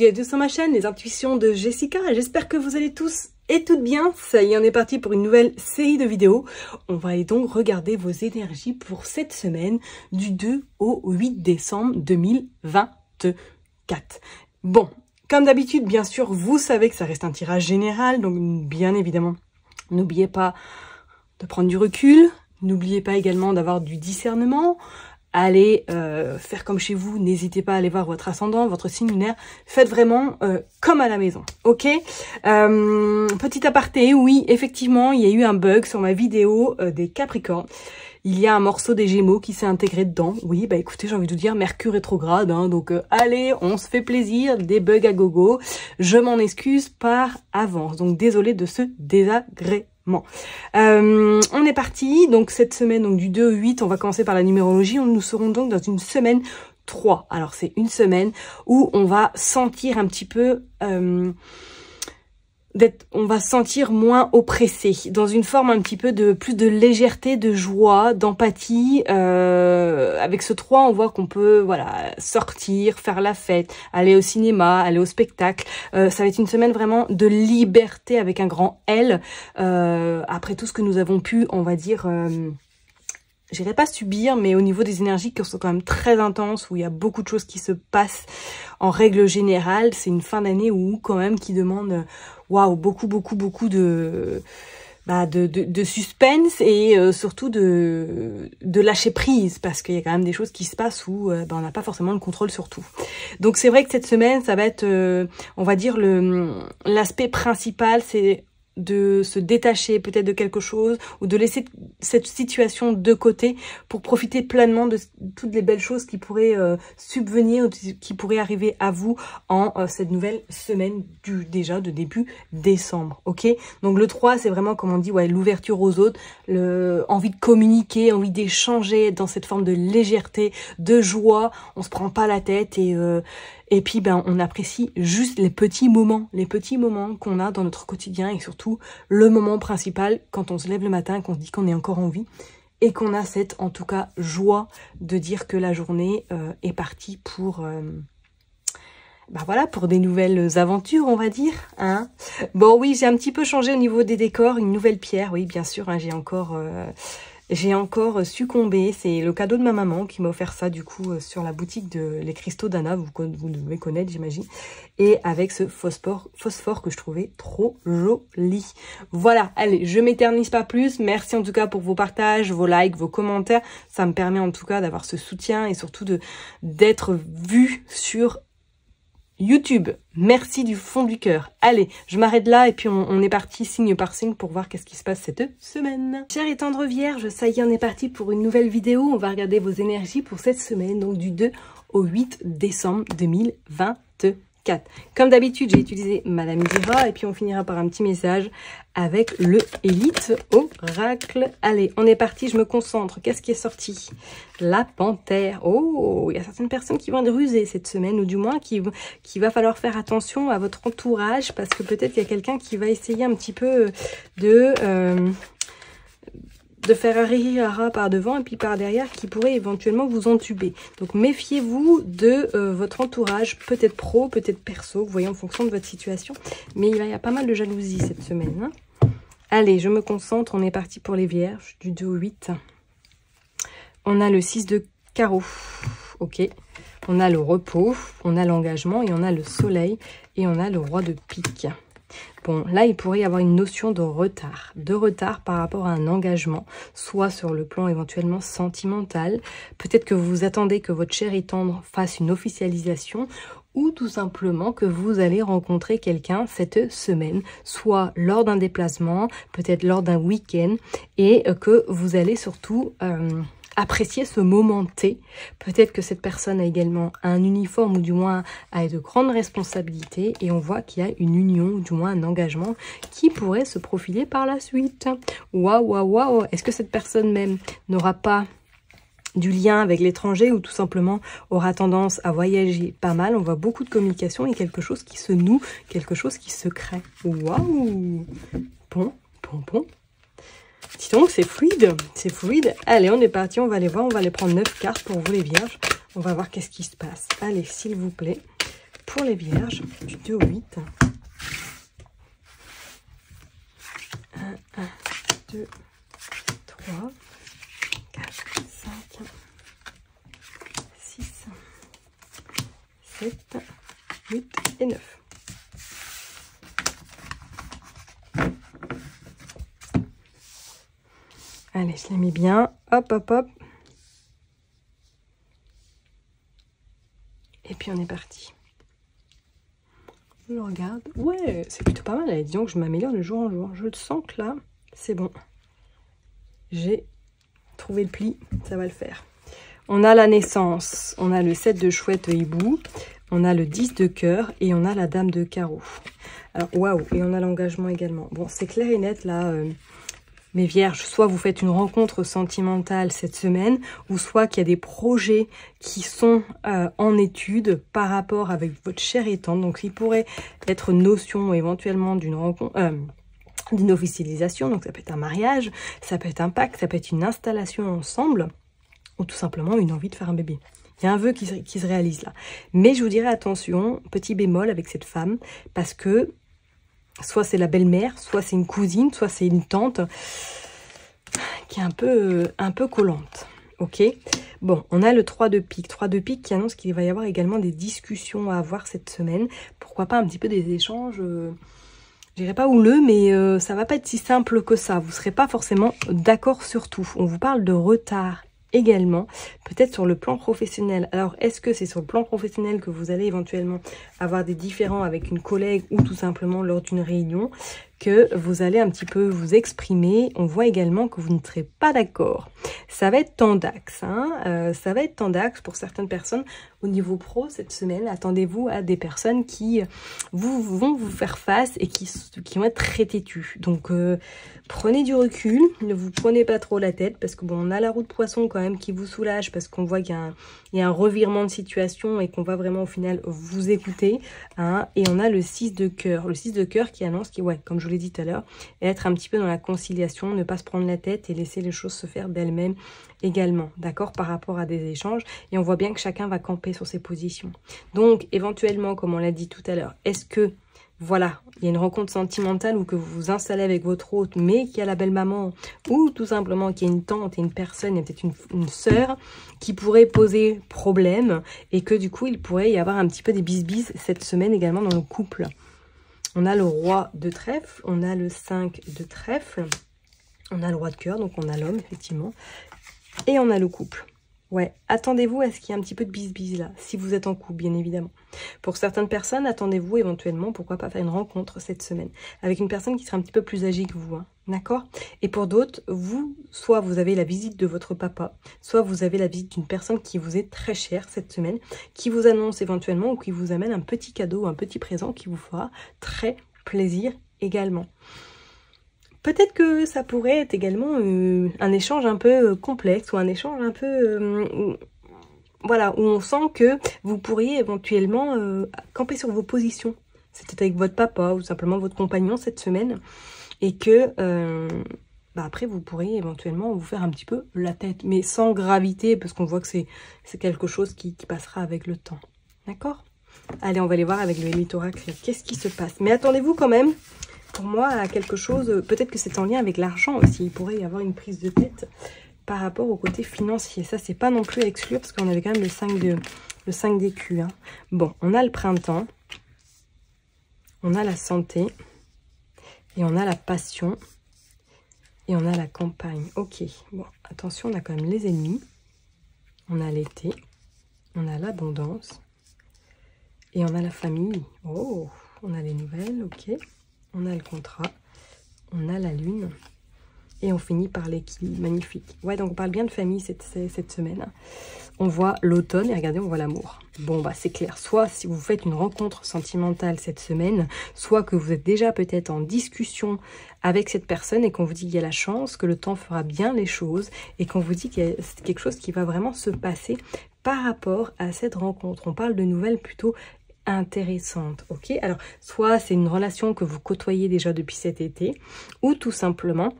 bienvenue sur ma chaîne, les intuitions de Jessica. J'espère que vous allez tous et toutes bien. Ça y est, on est parti pour une nouvelle série de vidéos. On va aller donc regarder vos énergies pour cette semaine du 2 au 8 décembre 2024. Bon, comme d'habitude, bien sûr, vous savez que ça reste un tirage général, donc bien évidemment, n'oubliez pas de prendre du recul. N'oubliez pas également d'avoir du discernement. Allez faire comme chez vous, n'hésitez pas à aller voir votre ascendant, votre signe lunaire. Faites vraiment comme à la maison, ok? Petit aparté, oui, effectivement, il y a eu un bug sur ma vidéo des Capricornes. Il y a un morceau des Gémeaux qui s'est intégré dedans. Oui, bah écoutez, j'ai envie de vous dire, Mercure rétrograde, hein, donc allez, on se fait plaisir, des bugs à gogo. Je m'en excuse par avance, donc désolé de ce désagrément. On est parti, donc cette semaine, donc du 2 au 8, on va commencer par la numérologie. Nous serons donc dans une semaine 3. Alors c'est une semaine où on va sentir un petit peu... on va se sentir moins oppressé, dans une forme un petit peu de plus de légèreté, de joie, d'empathie. Avec ce 3, on voit qu'on peut voilà sortir, faire la fête, aller au cinéma, aller au spectacle. Ça va être une semaine vraiment de liberté avec un grand L. Après tout ce que nous avons pu, on va dire... j'irai pas subir, mais au niveau des énergies qui sont quand même très intenses, où il y a beaucoup de choses qui se passent en règle générale, c'est une fin d'année où quand même qui demande waouh, beaucoup de suspense et surtout de lâcher prise, parce qu'il y a quand même des choses qui se passent où on n'a pas forcément le contrôle sur tout. Donc c'est vrai que cette semaine, ça va être, on va dire, l'aspect principal, c'est de se détacher peut-être de quelque chose ou de laisser cette situation de côté pour profiter pleinement de toutes les belles choses qui pourraient subvenir ou qui pourraient arriver à vous en cette nouvelle semaine déjà de début décembre, ok? Donc le 3, c'est vraiment, comme on dit, ouais, l'ouverture aux autres, envie de communiquer, envie d'échanger dans cette forme de légèreté, de joie, on se prend pas la tête et puis, on apprécie juste les petits moments qu'on a dans notre quotidien et surtout le moment principal quand on se lève le matin, qu'on se dit qu'on est encore en vie et qu'on a cette, en tout cas, joie de dire que la journée est partie pour... voilà, pour des nouvelles aventures, on va dire, hein. Bon, oui, j'ai un petit peu changé au niveau des décors, une nouvelle pierre, oui, bien sûr, hein, j'ai encore succombé. C'est le cadeau de ma maman qui m'a offert ça, du coup, sur la boutique de Les Cristaux d'Anna, vous devez connaître, j'imagine, et avec ce phosphore que je trouvais trop joli. Voilà, allez, je m'éternise pas plus. Merci en tout cas pour vos partages, vos likes, vos commentaires. Ça me permet en tout cas d'avoir ce soutien et surtout d'être vu sur YouTube. Merci du fond du cœur. Allez, je m'arrête là et puis on est parti signe par signe pour voir qu'est-ce qui se passe cette semaine. Chère et tendre Vierge, ça y est, on est parti pour une nouvelle vidéo. On va regarder vos énergies pour cette semaine, donc du 2 au 8 décembre 2024. Comme d'habitude, j'ai utilisé Madame Dira et puis on finira par un petit message avec le Élite Oracle. Allez, on est parti, je me concentre. Qu'est-ce qui est sorti? La Panthère. Oh, il y a certaines personnes qui vont être rusées cette semaine, ou du moins qu'il va falloir faire attention à votre entourage, parce que peut-être qu'il y a quelqu'un qui va essayer un petit peu de faire un rire par devant et puis par derrière qui pourrait éventuellement vous entuber. Donc méfiez-vous de votre entourage, peut-être pro, peut-être perso, vous voyez, en fonction de votre situation. Mais il y a pas mal de jalousie cette semaine, hein. Allez, je me concentre, on est parti pour les Vierges, du 2 au 8. On a le 6 de carreau, ok. On a le repos, on a l'engagement et on a le soleil et on a le roi de pique. Bon, là, il pourrait y avoir une notion de retard par rapport à un engagement, soit sur le plan éventuellement sentimental. Peut-être que vous attendez que votre cher et tendre fasse une officialisation, ou tout simplement que vous allez rencontrer quelqu'un cette semaine, soit lors d'un déplacement, peut-être lors d'un week-end, et que vous allez surtout... apprécier ce moment T. Peut-être que cette personne a également un uniforme ou du moins a de grandes responsabilités et on voit qu'il y a une union ou du moins un engagement qui pourrait se profiler par la suite. Waouh, waouh, waouh. Est-ce que cette personne même n'aura pas du lien avec l'étranger ou tout simplement aura tendance à voyager pas mal? On voit beaucoup de communication et quelque chose qui se noue, quelque chose qui se crée. Waouh. Bon. Dis donc, c'est fluide, c'est fluide. Allez, on est parti, on va aller voir, on va aller prendre 9 cartes pour vous les Vierges. On va voir qu'est-ce qui se passe. Allez, s'il vous plaît, pour les vierges, du 2 au 8. 1, 2, 3, 4, 5, 6, 7, 8 et 9. Allez, je l'ai mis bien. Hop, hop, hop. Et puis on est parti. Je regarde. Ouais, c'est plutôt pas mal. Allez, disons que je m'améliore de jour en jour. Je le sens que là, c'est bon. J'ai trouvé le pli. Ça va le faire. On a la naissance. On a le 7 de chouette hibou. On a le 10 de cœur. Et on a la dame de carreau. Alors, waouh. Et on a l'engagement également. Bon, c'est clair et net là. Mes vierges, soit vous faites une rencontre sentimentale cette semaine, ou soit qu'il y a des projets qui sont en étude par rapport avec votre chère et tendre. Donc, il pourrait être notion éventuellement d'une rencontre, d'une officialisation. Donc, ça peut être un mariage, ça peut être un pacte, ça peut être une installation ensemble, ou tout simplement une envie de faire un bébé. Il y a un vœu qui se réalise là. Mais je vous dirais attention, petit bémol avec cette femme, parce que soit c'est la belle-mère, soit c'est une cousine, soit c'est une tante qui est un peu collante. Ok. Bon, on a le 3 de pique. 3 de pique qui annonce qu'il va y avoir également des discussions à avoir cette semaine. Pourquoi pas un petit peu des échanges, je dirais pas houleux, mais ça va pas être si simple que ça. Vous serez pas forcément d'accord sur tout. On vous parle de retard également, peut-être sur le plan professionnel. Alors, est-ce que c'est sur le plan professionnel que vous allez éventuellement avoir des différends avec une collègue ou tout simplement lors d'une réunion que vous allez un petit peu vous exprimer? On voit également que vous ne serez pas d'accord. Ça va être tendax, hein, ça va être tendax pour certaines personnes au niveau pro cette semaine. Attendez-vous à des personnes qui vont vous faire face et qui vont être très têtues. Donc, prenez du recul, ne vous prenez pas trop la tête parce que bon, on a la roue de poisson quand même qui vous soulage parce qu'on voit qu'il y a un revirement de situation et qu'on va vraiment au final vous écouter. Hein, et on a le 6 de cœur. Le 6 de cœur qui annonce qu'il, ouais, comme je vous l'ai dit tout à l'heure, être un petit peu dans la conciliation, ne pas se prendre la tête et laisser les choses se faire d'elles-mêmes également, d'accord, par rapport à des échanges. Et on voit bien que chacun va camper sur ses positions. Donc, éventuellement, comme on l'a dit tout à l'heure, est-ce que, voilà, il y a une rencontre sentimentale ou que vous vous installez avec votre hôte, mais qu'il y a la belle-maman, ou tout simplement qu'il y a une tante et une personne, il y a peut-être une sœur qui pourrait poser problème et que du coup, il pourrait y avoir un petit peu des bisbis cette semaine également dans le couple. On a le roi de trèfle, on a le 5 de trèfle, on a le roi de cœur, donc on a l'homme, effectivement, et on a le couple. Ouais, attendez-vous à ce qu'il y ait un petit peu de bisbis là, si vous êtes en couple, bien évidemment. Pour certaines personnes, attendez-vous éventuellement, pourquoi pas faire une rencontre cette semaine, avec une personne qui sera un petit peu plus âgée que vous, hein, d'accord? Et pour d'autres, vous, soit vous avez la visite de votre papa, soit vous avez la visite d'une personne qui vous est très chère cette semaine, qui vous annonce éventuellement ou qui vous amène un petit cadeau, un petit présent qui vous fera très plaisir également. Peut-être que ça pourrait être également un échange un peu complexe ou un échange un peu... voilà, où on sent que vous pourriez éventuellement camper sur vos positions. C'est peut-être avec votre papa ou simplement votre compagnon cette semaine. Et que après, vous pourriez éventuellement vous faire un petit peu la tête. Mais sans gravité, parce qu'on voit que c'est quelque chose qui passera avec le temps. D'accord? Allez, on va aller voir avec le Hémitoracle. Qu'est-ce qui se passe? Mais attendez-vous quand même, pour moi, à quelque chose... Peut-être que c'est en lien avec l'argent aussi. Il pourrait y avoir une prise de tête par rapport au côté financier. Ça, c'est pas non plus à exclure parce qu'on avait quand même le 5 d'écus. Hein. Bon, on a le printemps. On a la santé. Et on a la passion. Et on a la campagne. Ok. Bon, attention, on a quand même les ennemis. On a l'été. On a l'abondance. Et on a la famille. Oh, on a les nouvelles. Ok. On a le contrat. On a la lune. Et on finit par l'équilibre. Magnifique. Ouais, donc on parle bien de famille cette semaine. On voit l'automne et regardez, on voit l'amour. Bon, bah c'est clair. Soit si vous faites une rencontre sentimentale cette semaine, soit que vous êtes déjà peut-être en discussion avec cette personne et qu'on vous dit qu'il y a la chance, que le temps fera bien les choses et qu'on vous dit qu'il y a quelque chose qui va vraiment se passer par rapport à cette rencontre. On parle de nouvelles plutôt intéressante, ok? Alors, soit c'est une relation que vous côtoyez déjà depuis cet été, ou tout simplement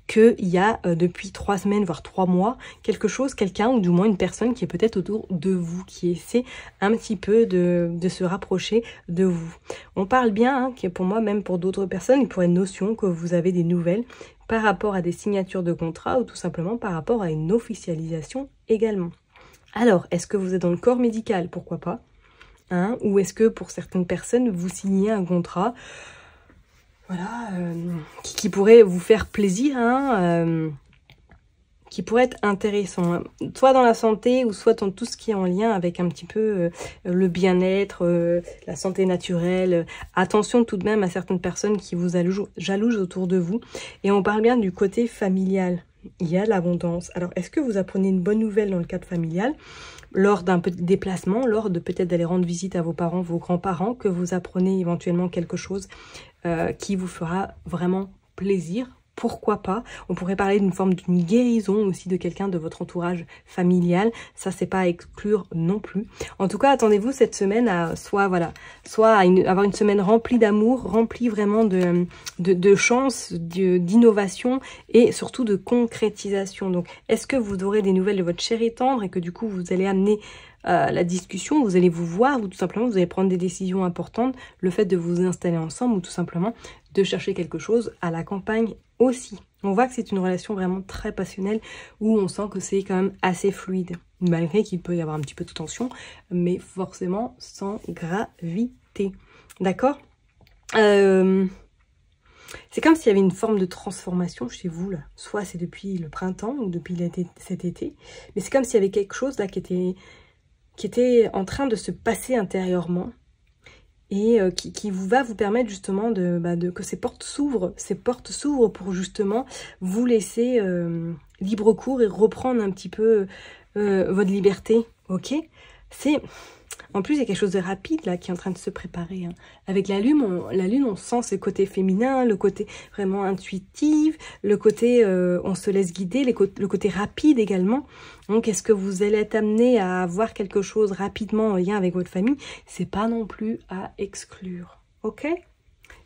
qu'il y a depuis 3 semaines, voire 3 mois, quelque chose, quelqu'un ou du moins une personne qui est peut-être autour de vous, qui essaie un petit peu de se rapprocher de vous. On parle bien, qui pour moi, même pour d'autres personnes, il pourrait être notion que vous avez des nouvelles par rapport à des signatures de contrat ou tout simplement par rapport à une officialisation également. Alors, est-ce que vous êtes dans le corps médical? Pourquoi pas? Ou est-ce que pour certaines personnes, vous signez un contrat voilà, qui pourrait vous faire plaisir, qui pourrait être intéressant, soit dans la santé ou soit dans tout ce qui est en lien avec un petit peu le bien-être, la santé naturelle. Attention tout de même à certaines personnes qui vous jalousent autour de vous. Et on parle bien du côté familial. Il y a de l'abondance. Alors, est-ce que vous apprenez une bonne nouvelle dans le cadre familial, lors d'un petit déplacement, lors de peut-être d'aller rendre visite à vos parents, vos grands-parents, que vous apprenez éventuellement quelque chose qui vous fera vraiment plaisir? Pourquoi pas? On pourrait parler d'une forme d'une guérison aussi de quelqu'un de votre entourage familial. Ça, c'est pas à exclure non plus. En tout cas, attendez-vous cette semaine à soit avoir une semaine remplie d'amour, remplie vraiment de chance, d'innovation et surtout de concrétisation. Donc, est-ce que vous aurez des nouvelles de votre chéri tendre et que du coup, vous allez amener la discussion, vous allez vous voir ou tout simplement vous allez prendre des décisions importantes, le fait de vous installer ensemble ou tout simplement de chercher quelque chose à la campagne aussi. On voit que c'est une relation vraiment très passionnelle où on sent que c'est quand même assez fluide, malgré qu'il peut y avoir un petit peu de tension, mais forcément sans gravité. D'accord? C'est comme s'il y avait une forme de transformation chez vous, là. Soit c'est depuis le printemps ou depuis cet été, mais c'est comme s'il y avait quelque chose là qui était en train de se passer intérieurement et qui va vous permettre justement que ces portes s'ouvrent pour justement vous laisser libre cours et reprendre un petit peu votre liberté, ok? En plus, il y a quelque chose de rapide là qui est en train de se préparer. Avec la lune, on sent ce côté féminin, le côté vraiment intuitif, le côté on se laisse guider, le côté rapide également. Donc, est-ce que vous allez être amené à avoir quelque chose rapidement en lien avec votre famille? C'est pas non plus à exclure, ok?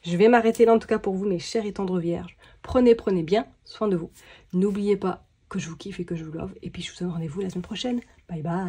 Je vais m'arrêter là en tout cas pour vous, mes chers et tendres vierges. Prenez bien soin de vous. N'oubliez pas que je vous kiffe et que je vous love. Et puis, je vous donne rendez-vous la semaine prochaine. Bye bye.